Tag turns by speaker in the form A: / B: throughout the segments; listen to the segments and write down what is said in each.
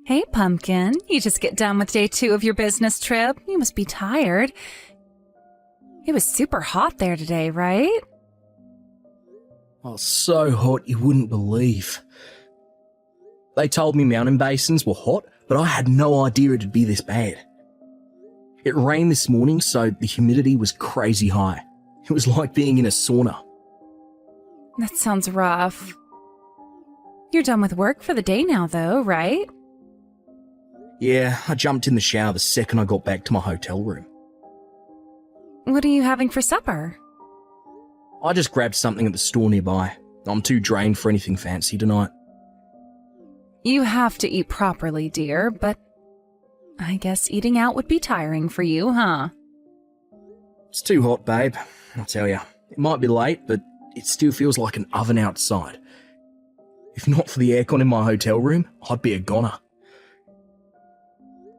A: Hey, Pumpkin. You just get done with day 2 of your business trip. You must be tired. It was super hot there today, right?
B: Oh, so hot you wouldn't believe. They told me mountain basins were hot, but I had no idea it'd be this bad. It rained this morning, so the humidity was crazy high. It was like being in a sauna.
A: That sounds rough. You're done with work for the day now, though, right?
B: Yeah, I jumped in the shower the second I got back to my hotel room.
A: What are you having for supper?
B: I just grabbed something at the store nearby. I'm too drained for anything fancy tonight.
A: You have to eat properly, dear, but I guess eating out would be tiring for you, huh?
B: It's too hot, babe, I'll tell you. It might be late, but it still feels like an oven outside. If not for the aircon in my hotel room, I'd be a goner.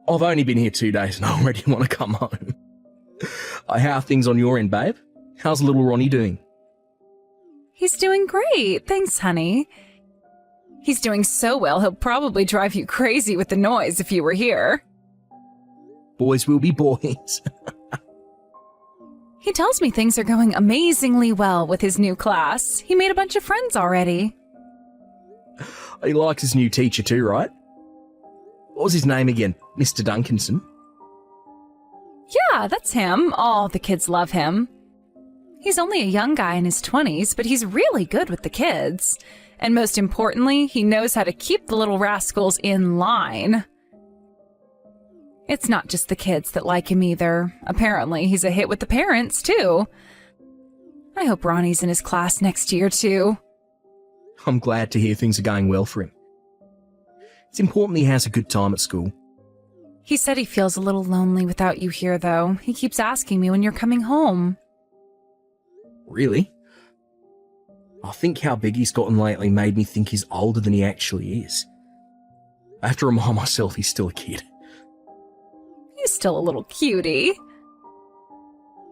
B: I've only been here 2 days and I already want to come home. How are things on your end, babe? How's little Ronnie doing?
A: He's doing great, thanks, honey. He's doing so well, he'll probably drive you crazy with the noise if you were here.
B: Boys will be boys.
A: He tells me things are going amazingly well with his new class. He made a bunch of friends already.
B: He likes his new teacher too, right? What was his name again? Mr. Duncanson?
A: Yeah, that's him. All the kids love him. He's only a young guy in his 20s, but he's really good with the kids. And most importantly, he knows how to keep the little rascals in line. It's not just the kids that like him either. Apparently, he's a hit with the parents, too. I hope Ronnie's in his class next year, too.
B: I'm glad to hear things are going well for him. It's important he has a good time at school.
A: He said he feels a little lonely without you here, though. He keeps asking me when you're coming home.
B: Really? I think how big he's gotten lately made me think he's older than he actually is. I have to remind myself he's still a kid.
A: He's still a little cutie.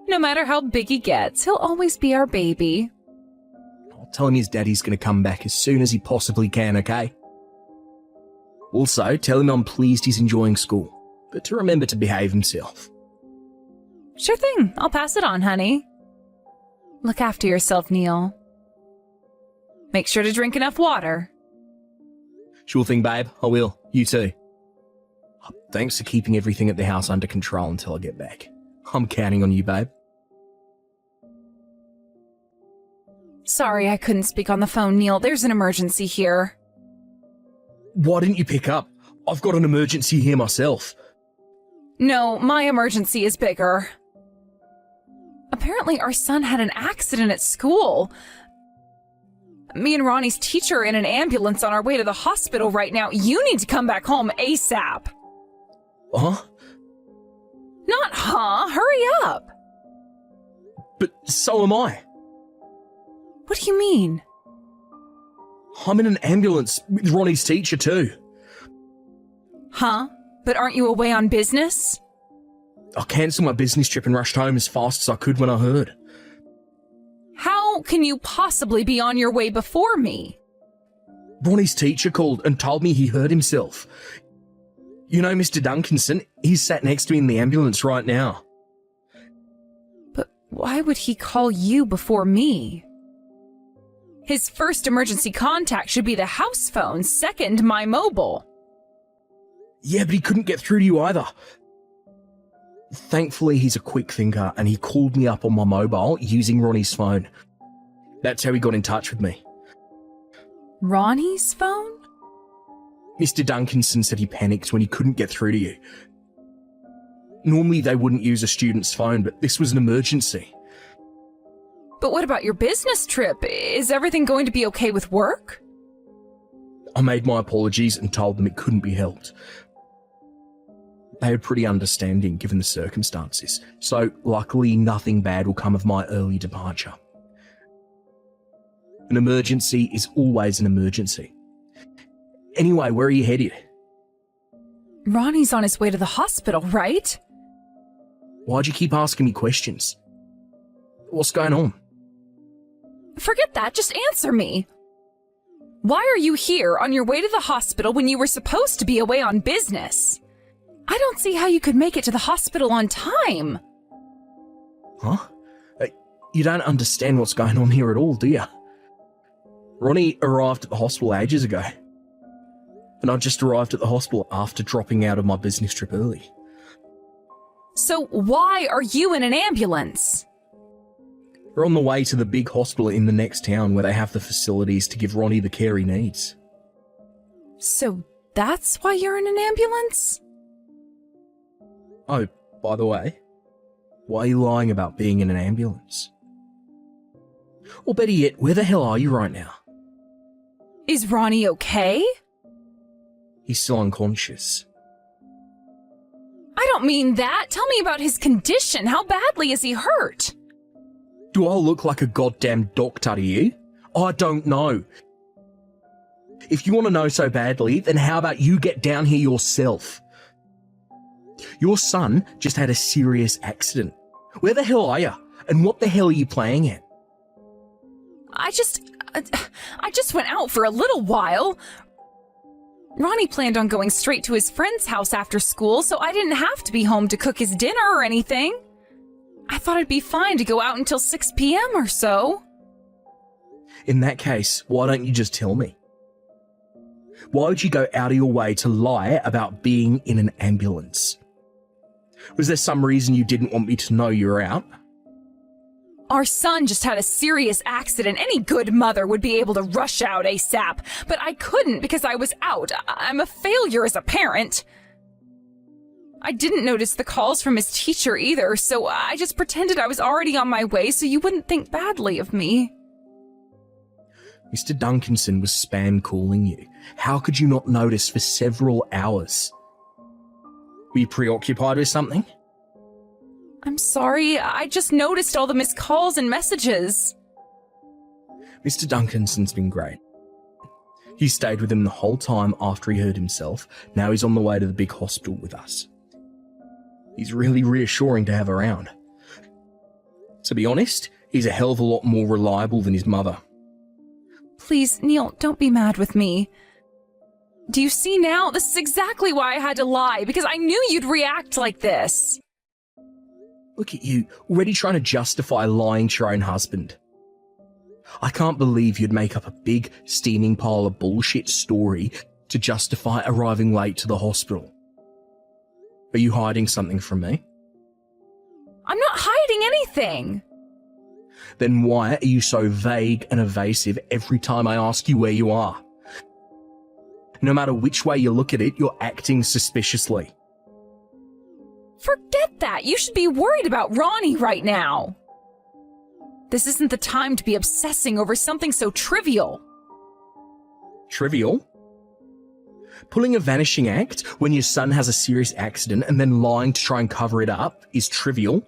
A: No matter how big he gets, he'll always be our baby.
B: I'll tell him his daddy's going to come back as soon as he possibly can, okay? Also, tell him I'm pleased he's enjoying school, but to remember to behave himself.
A: Sure thing. I'll pass it on, honey. Look after yourself, Neil. Make sure to drink enough water.
B: Sure thing, babe. I will. You too. Thanks for keeping everything at the house under control until I get back. I'm counting on you, babe.
A: Sorry I couldn't speak on the phone, Neil. There's an emergency here.
B: Why didn't you pick up? I've got an emergency here myself.
A: No, my emergency is bigger. Apparently our son had an accident at school. Me and Ronnie's teacher are in an ambulance on our way to the hospital right now. You need to come back home ASAP.
B: Huh?
A: Not huh, hurry up.
B: But so am I.
A: What do you mean?
B: I'm in an ambulance with Ronnie's teacher too.
A: Huh? But aren't you away on business?
B: I cancelled my business trip and rushed home as fast as I could when I heard.
A: How can you possibly be on your way before me?
B: Ronnie's teacher called and told me he hurt himself. You know Mr. Duncanson, he's sat next to me in the ambulance right now.
A: But why would he call you before me? His first emergency contact should be the house phone, second my mobile.
B: Yeah, but he couldn't get through to you either. Thankfully, he's a quick thinker and he called me up on my mobile using Ronnie's phone. That's how he got in touch with me.
A: Ronnie's phone?
B: Mr. Duncanson said he panicked when he couldn't get through to you. Normally they wouldn't use a student's phone, but this was an emergency.
A: But what about your business trip? Is everything going to be okay with work?
B: I made my apologies and told them it couldn't be helped. They were pretty understanding given the circumstances, so luckily nothing bad will come of my early departure. An emergency is always an emergency. Anyway, where are you headed?
A: Ronnie's on his way to the hospital, right?
B: Why'd you keep asking me questions? What's going on?
A: Forget that, just answer me. Why are you here on your way to the hospital when you were supposed to be away on business? I don't see how you could make it to the hospital on time.
B: Huh? You don't understand what's going on here at all, do you? Ronnie arrived at the hospital ages ago. And I just arrived at the hospital after dropping out of my business trip early.
A: So why are you in an ambulance?
B: We're on the way to the big hospital in the next town where they have the facilities to give Ronnie the care he needs.
A: So that's why you're in an ambulance?
B: Oh, by the way, why are you lying about being in an ambulance? Or better yet, where the hell are you right now?
A: Is Ronnie okay?
B: He's still unconscious.
A: I don't mean that. Tell me about his condition. How badly is he hurt?
B: Do I look like a goddamn doctor to you? I don't know. If you want to know so badly, then how about you get down here yourself? Your son just had a serious accident. Where the hell are you? And what the hell are you playing at?
A: I just went out for a little while. Ronnie planned on going straight to his friend's house after school, so I didn't have to be home to cook his dinner or anything. I thought it'd be fine to go out until 6 p.m. or so.
B: In that case, why don't you just tell me? Why would you go out of your way to lie about being in an ambulance? Was there some reason you didn't want me to know you were out?
A: Our son just had a serious accident. Any good mother would be able to rush out ASAP, but I couldn't because I was out. I'm a failure as a parent. I didn't notice the calls from his teacher either, so I just pretended I was already on my way so you wouldn't think badly of me.
B: Mr. Duncanson was spam calling you. How could you not notice for several hours? Were you preoccupied with something?
A: I'm sorry, I just noticed all the missed calls and messages.
B: Mr. Duncanson's been great. You stayed with him the whole time after he hurt himself. Now he's on the way to the big hospital with us. He's really reassuring to have around. To be honest, he's a hell of a lot more reliable than his mother.
A: Please, Neil, don't be mad with me. Do you see now? This is exactly why I had to lie, because I knew you'd react like this.
B: Look at you, already trying to justify lying to your own husband. I can't believe you'd make up a big, steaming pile of bullshit story to justify arriving late to the hospital. Are you hiding something from me?
A: I'm not hiding anything.
B: Then why are you so vague and evasive every time I ask you where you are? No matter which way you look at it, you're acting suspiciously.
A: Forget that. You should be worried about Ronnie right now. This isn't the time to be obsessing over something so trivial.
B: Trivial? Pulling a vanishing act when your son has a serious accident and then lying to try and cover it up is trivial?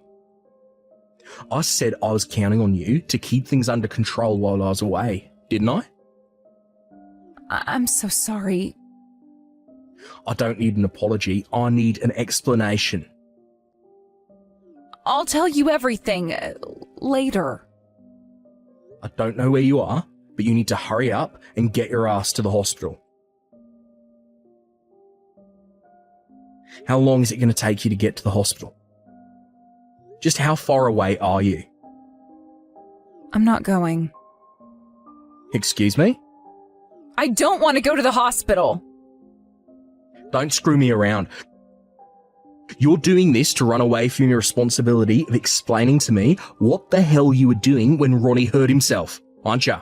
B: I said I was counting on you to keep things under control while I was away, didn't I?
A: I'm so sorry.
B: I don't need an apology. I need an explanation.
A: I'll tell you everything later.
B: I don't know where you are, but you need to hurry up and get your ass to the hospital. How long is it going to take you to get to the hospital? Just how far away are you?
A: I'm not going.
B: Excuse me?
A: I don't want to go to the hospital.
B: Don't screw me around. You're doing this to run away from your responsibility of explaining to me what the hell you were doing when Ronnie hurt himself, aren't you?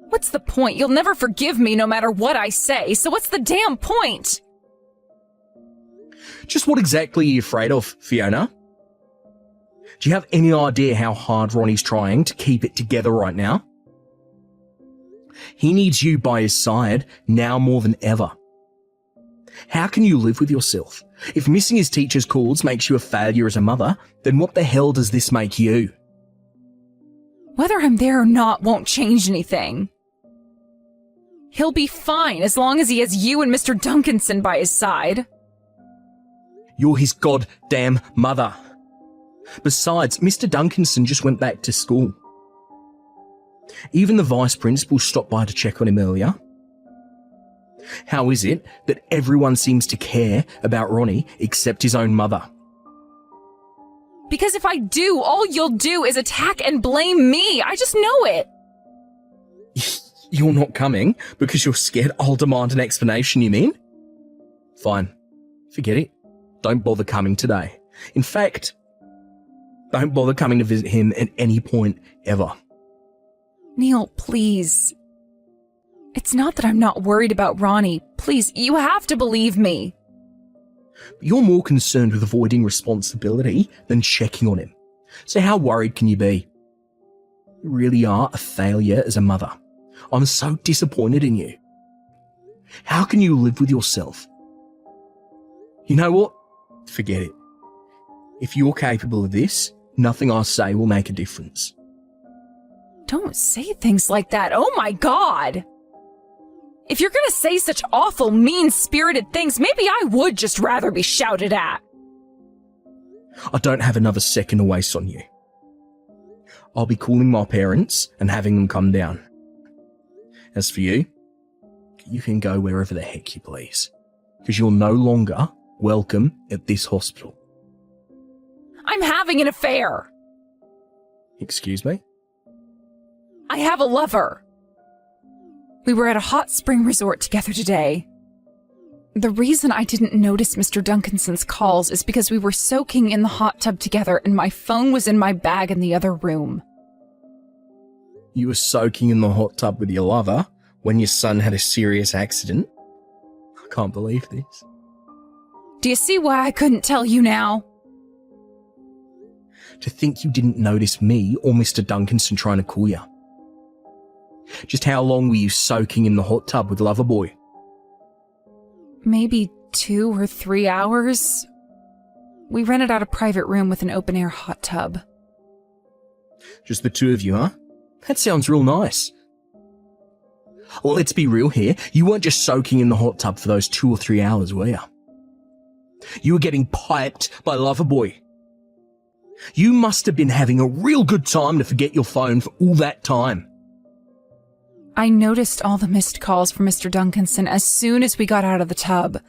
A: What's the point? You'll never forgive me no matter what I say, so what's the damn point?
B: Just what exactly are you afraid of, Fiona? Do you have any idea how hard Ronnie's trying to keep it together right now? He needs you by his side now more than ever. How can you live with yourself? If missing his teacher's calls makes you a failure as a mother, then what the hell does this make you?
A: Whether I'm there or not won't change anything. He'll be fine as long as he has you and Mr. Duncanson by his side.
B: You're his goddamn mother. Besides, Mr. Duncanson just went back to school. Even the vice principal stopped by to check on him earlier. How is it that everyone seems to care about Ronnie except his own mother?
A: Because if I do, all you'll do is attack and blame me. I just know it.
B: You're not coming because you're scared I'll demand an explanation, you mean? Fine. Forget it. Don't bother coming today. In fact, don't bother coming to visit him at any point ever.
A: Neil, please. It's not that I'm not worried about Ronnie. Please, you have to believe me.
B: You're more concerned with avoiding responsibility than checking on him. So how worried can you be? You really are a failure as a mother. I'm so disappointed in you. How can you live with yourself? You know what? Forget it. If you're capable of this, nothing I say will make a difference.
A: Don't say things like that. Oh my God! If you're gonna say such awful, mean-spirited things, maybe I would just rather be shouted at.
B: I don't have another second to waste on you. I'll be calling my parents and having them come down. As for you, you can go wherever the heck you please, because you're no longer welcome at this hospital.
A: I'm having an affair.
B: Excuse me?
A: I have a lover. We were at a hot spring resort together today. The reason I didn't notice Mr. Duncanson's calls is because we were soaking in the hot tub together and my phone was in my bag in the other room.
B: You were soaking in the hot tub with your lover when your son had a serious accident? I can't believe this.
A: Do you see why I couldn't tell you now?
B: To think you didn't notice me or Mr. Duncanson trying to call you. Just how long were you soaking in the hot tub with Loverboy?
A: Maybe 2 or 3 hours. We rented out a private room with an open-air hot tub.
B: Just the two of you, huh? That sounds real nice. Well, let's be real here. You weren't just soaking in the hot tub for those 2 or 3 hours, were you? You were getting piped by Loverboy. You must have been having a real good time to forget your phone for all that time.
A: I noticed all the missed calls from Mr. Duncanson as soon as we got out of the tub.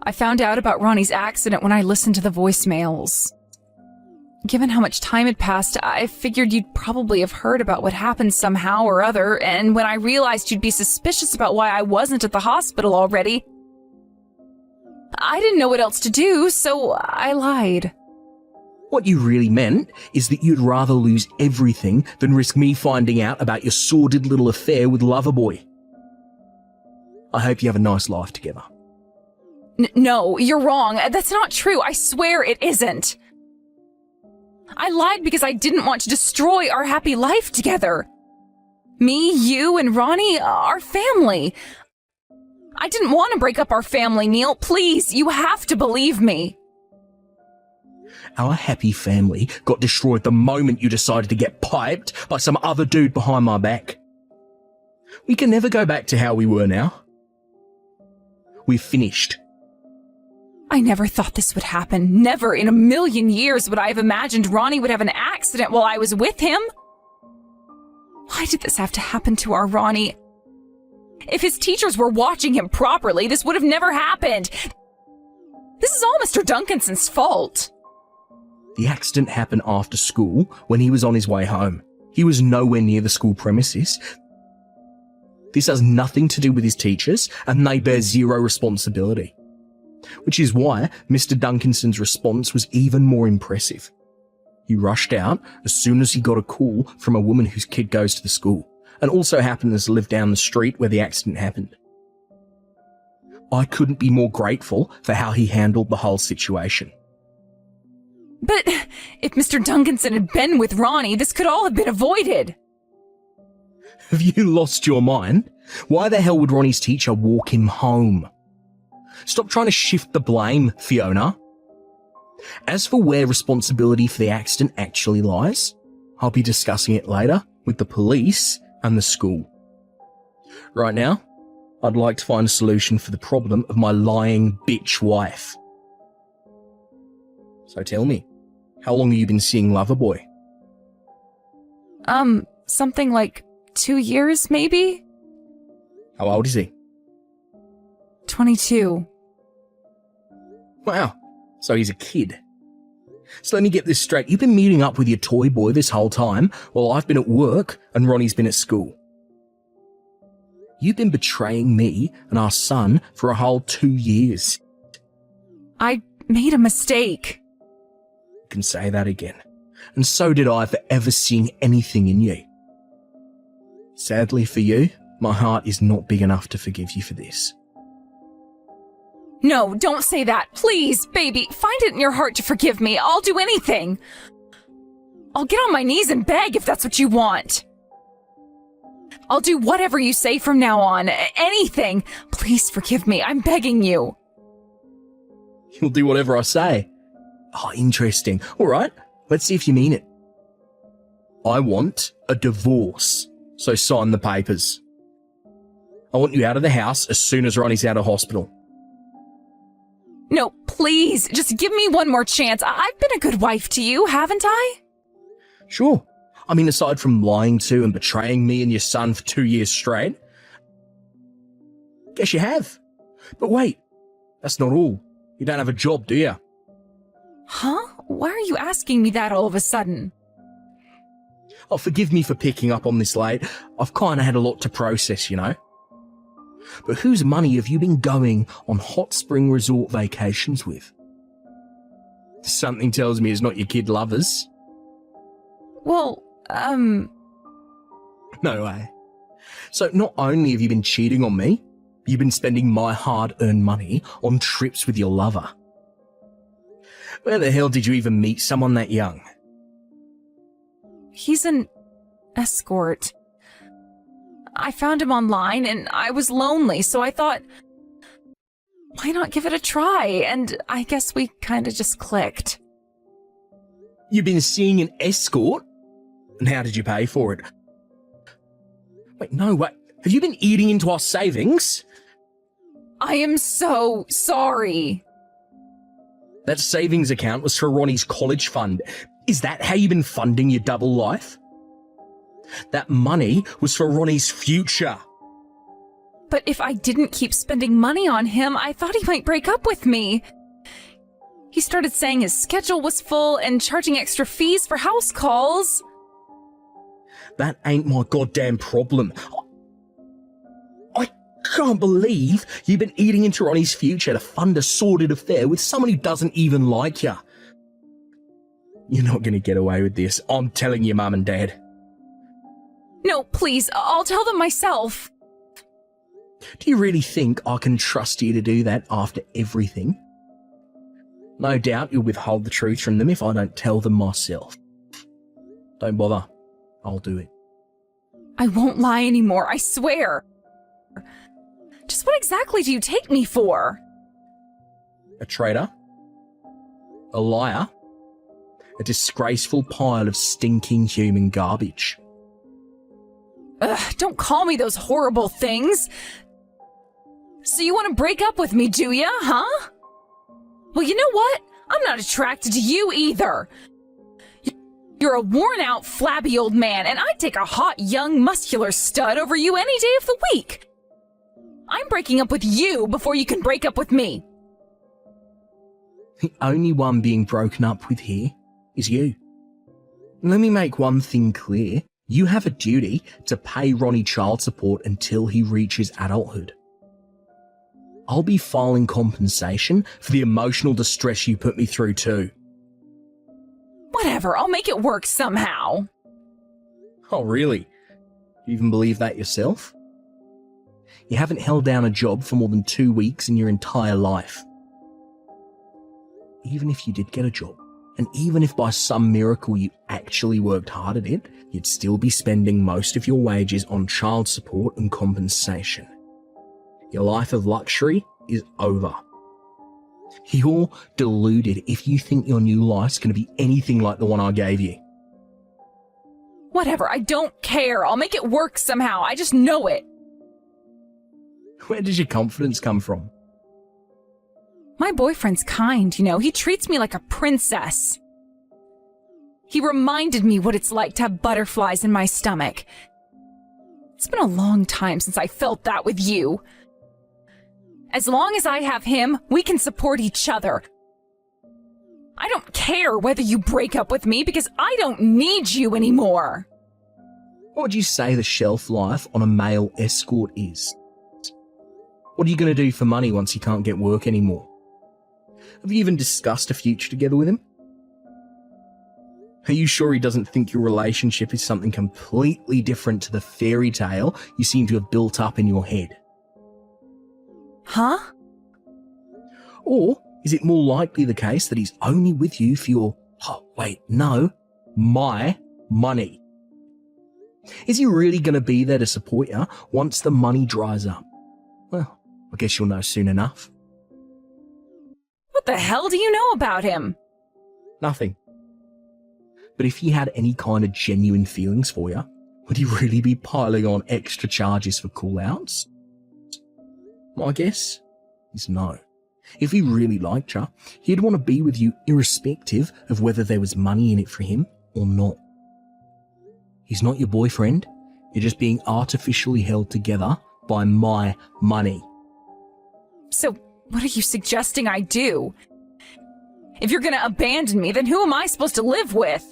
A: I found out about Ronnie's accident when I listened to the voicemails. Given how much time had passed, I figured you'd probably have heard about what happened somehow or other, and when I realized you'd be suspicious about why I wasn't at the hospital already, I didn't know what else to do, so I lied.
B: What you really meant is that you'd rather lose everything than risk me finding out about your sordid little affair with Loverboy. I hope you have a nice life together.
A: No, you're wrong. That's not true. I swear it isn't. I lied because I didn't want to destroy our happy life together. Me, you, and Ronnie, our family. I didn't want to break up our family, Neil. Please, you have to believe me.
B: Our happy family got destroyed the moment you decided to get piped by some other dude behind my back. We can never go back to how we were now. We're finished.
A: I never thought this would happen. Never in a million years would I have imagined Ronnie would have an accident while I was with him. Why did this have to happen to our Ronnie? If his teachers were watching him properly, this would have never happened. This is all Mr. Duncanson's fault.
B: The accident happened after school when he was on his way home. He was nowhere near the school premises. This has nothing to do with his teachers, and they bear zero responsibility. Which is why Mr. Duncanson's response was even more impressive. He rushed out as soon as he got a call from a woman whose kid goes to the school, and also happens to live down the street where the accident happened. I couldn't be more grateful for how he handled the whole situation.
A: But if Mr. Duncanson had been with Ronnie, this could all have been avoided.
B: Have you lost your mind? Why the hell would Ronnie's teacher walk him home? Stop trying to shift the blame, Fiona. As for where responsibility for the accident actually lies, I'll be discussing it later with the police and the school. Right now, I'd like to find a solution for the problem of my lying bitch wife. So tell me, how long have you been seeing Loverboy?
A: something like 2 years, maybe?
B: How old is he?
A: 22.
B: Wow, so he's a kid. So let me get this straight. You've been meeting up with your toy boy this whole time while I've been at work and Ronnie's been at school. You've been betraying me and our son for a whole 2 years.
A: I made a mistake.
B: You can say that again. And so did I for ever seeing anything in you. Sadly for you, my heart is not big enough to forgive you for this.
A: No, don't say that. Please, baby, find it in your heart to forgive me. I'll do anything. I'll get on my knees and beg if that's what you want. I'll do whatever you say from now on. Anything. Please forgive me. I'm begging you.
B: You'll do whatever I say. Oh, interesting. All right, let's see if you mean it. I want a divorce, so sign the papers. I want you out of the house as soon as Ronnie's out of hospital.
A: No, please, just give me one more chance. I've been a good wife to you, haven't I?
B: Sure. I mean, aside from lying to and betraying me and your son for 2 years straight, guess you have. But wait, that's not all. You don't have a job, do you?
A: Huh? Why are you asking me that all of a sudden?
B: Oh, forgive me for picking up on this late. I've kind of had a lot to process, you know. But whose money have you been going on hot spring resort vacations with? Something tells me it's not your kid lovers.
A: Well,
B: No way. So not only have you been cheating on me, you've been spending my hard-earned money on trips with your lover. Where the hell did you even meet someone that young?
A: He's an escort. I found him online and I was lonely, so I thought, why not give it a try? And I guess we kind of just clicked.
B: You've been seeing an escort? And how did you pay for it? Wait, no, wait. Have you been eating into our savings?
A: I am so sorry.
B: That savings account was for Ronnie's college fund. Is that how you've been funding your double life? That money was for Ronnie's future.
A: But if I didn't keep spending money on him, I thought he might break up with me. He started saying his schedule was full and charging extra fees for house calls.
B: That ain't my goddamn problem. I can't believe you've been eating into Ronnie's future to fund a sordid affair with someone who doesn't even like you. You're not going to get away with this. I'm telling you, Mum and Dad.
A: No, please, I'll tell them myself.
B: Do you really think I can trust you to do that after everything? No doubt you'll withhold the truth from them if I don't tell them myself. Don't bother. I'll do it.
A: I won't lie anymore, I swear. Just what exactly do you take me for?
B: A traitor? A liar? A disgraceful pile of stinking human garbage.
A: Ugh, don't call me those horrible things. So you want to break up with me, do ya, huh? Well, you know what? I'm not attracted to you either. You're a worn-out, flabby old man, and I'd take a hot, young, muscular stud over you any day of the week. I'm breaking up with you before you can break up with me.
B: The only one being broken up with here is you. Let me make one thing clear. You have a duty to pay Ronnie child support until he reaches adulthood. I'll be filing compensation for the emotional distress you put me through too.
A: Whatever, I'll make it work somehow.
B: Oh, really? You even believe that yourself? You haven't held down a job for more than 2 weeks in your entire life. Even if you did get a job, and even if by some miracle you actually worked hard at it, you'd still be spending most of your wages on child support and compensation. Your life of luxury is over. You're deluded if you think your new life's going to be anything like the one I gave you.
A: Whatever, I don't care. I'll make it work somehow. I just know it.
B: Where does your confidence come from?
A: My boyfriend's kind, you know. He treats me like a princess. He reminded me what it's like to have butterflies in my stomach. It's been a long time since I felt that with you. As long as I have him, we can support each other. I don't care whether you break up with me because I don't need you anymore.
B: What would you say the shelf life on a male escort is? What are you going to do for money once you can't get work anymore? Have you even discussed a future together with him? Are you sure he doesn't think your relationship is something completely different to the fairy tale you seem to have built up in your head?
A: Huh?
B: Or is it more likely the case that he's only with you for my money? Is he really going to be there to support you once the money dries up? Well, I guess you'll know soon enough.
A: What the hell do you know about him?
B: Nothing. But if he had any kind of genuine feelings for you, would he really be piling on extra charges for call-outs? My guess is no. If he really liked you, he'd want to be with you irrespective of whether there was money in it for him or not. He's not your boyfriend. You're just being artificially held together by my money.
A: So, what are you suggesting I do? If you're going to abandon me, then who am I supposed to live with?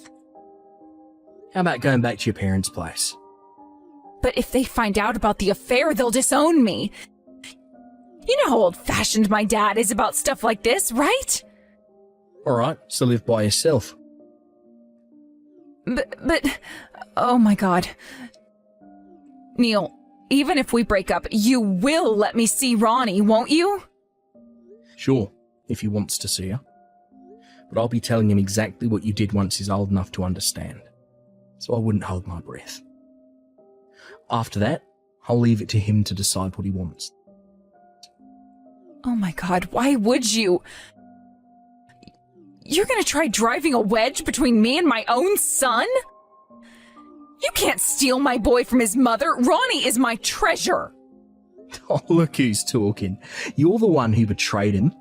B: How about going back to your parents' place?
A: But if they find out about the affair, they'll disown me. You know how old-fashioned my dad is about stuff like this, right?
B: Alright, so live by yourself.
A: But, oh my God. Neil, even if we break up, you will let me see Ronnie, won't you?
B: Sure, if he wants to see you. But I'll be telling him exactly what you did once he's old enough to understand. So I wouldn't hold my breath. After that, I'll leave it to him to decide what he wants.
A: Oh my God, why would you? You're gonna try driving a wedge between me and my own son? You can't steal my boy from his mother. Ronnie is my treasure.
B: Oh, look who's talking. You're the one who betrayed him.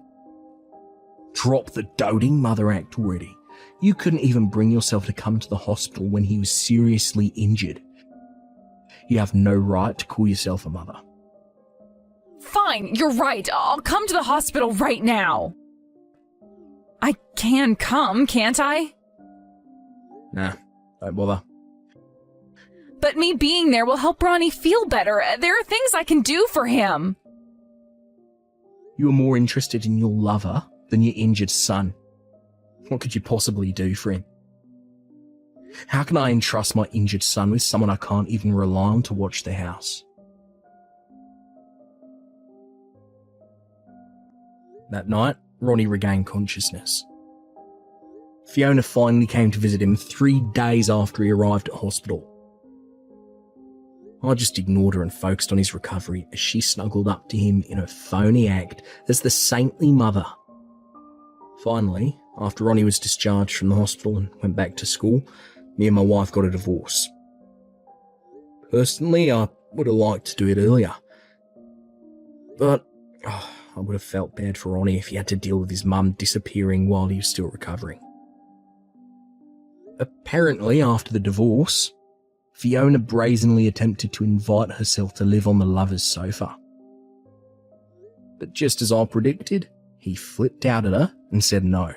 B: Drop the doting mother act already. You couldn't even bring yourself to come to the hospital when he was seriously injured. You have no right to call yourself a mother.
A: Fine, you're right. I'll come to the hospital right now. I can come, can't I?
B: Nah, don't bother.
A: But me being there will help Ronnie feel better. There are things I can do for him.
B: You are more interested in your lover than your injured son. What could you possibly do for him? How can I entrust my injured son with someone I can't even rely on to watch the house? That night, Ronnie regained consciousness. Fiona finally came to visit him 3 days after he arrived at hospital. I just ignored her and focused on his recovery as she snuggled up to him in a phony act as the saintly mother. Finally, after Ronnie was discharged from the hospital and went back to school, me and my wife got a divorce. Personally, I would have liked to do it earlier. But I would have felt bad for Ronnie if he had to deal with his mum disappearing while he was still recovering. Apparently, after the divorce, Fiona brazenly attempted to invite herself to live on the lover's sofa. But just as I predicted, he flipped out at her and said no.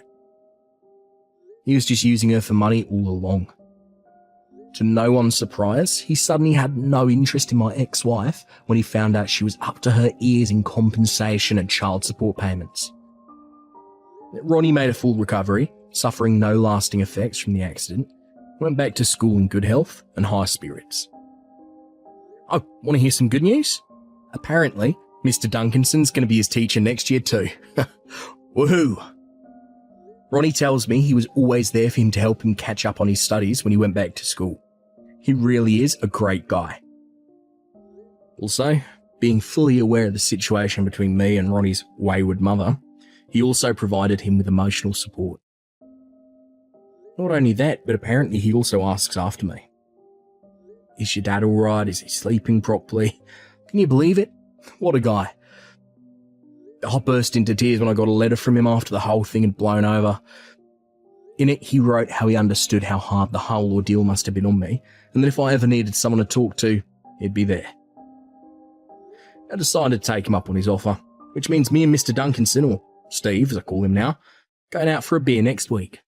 B: He was just using her for money all along. To no one's surprise, he suddenly had no interest in my ex-wife when he found out she was up to her ears in compensation and child support payments. Ronnie made a full recovery, suffering no lasting effects from the accident, went back to school in good health and high spirits. Oh, want to hear some good news? Apparently, Mr. Duncanson's going to be his teacher next year too. Woohoo! Ronnie tells me he was always there for him to help him catch up on his studies when he went back to school. He really is a great guy. Also, being fully aware of the situation between me and Ronnie's wayward mother, he also provided him with emotional support. Not only that, but apparently he also asks after me. Is your dad alright? Is he sleeping properly? Can you believe it? What a guy. I burst into tears when I got a letter from him after the whole thing had blown over. In it, he wrote how he understood how hard the whole ordeal must have been on me, and that if I ever needed someone to talk to, he'd be there. I decided to take him up on his offer, which means me and Mr. Duncanson, or Steve as I call him now, going out for a beer next week.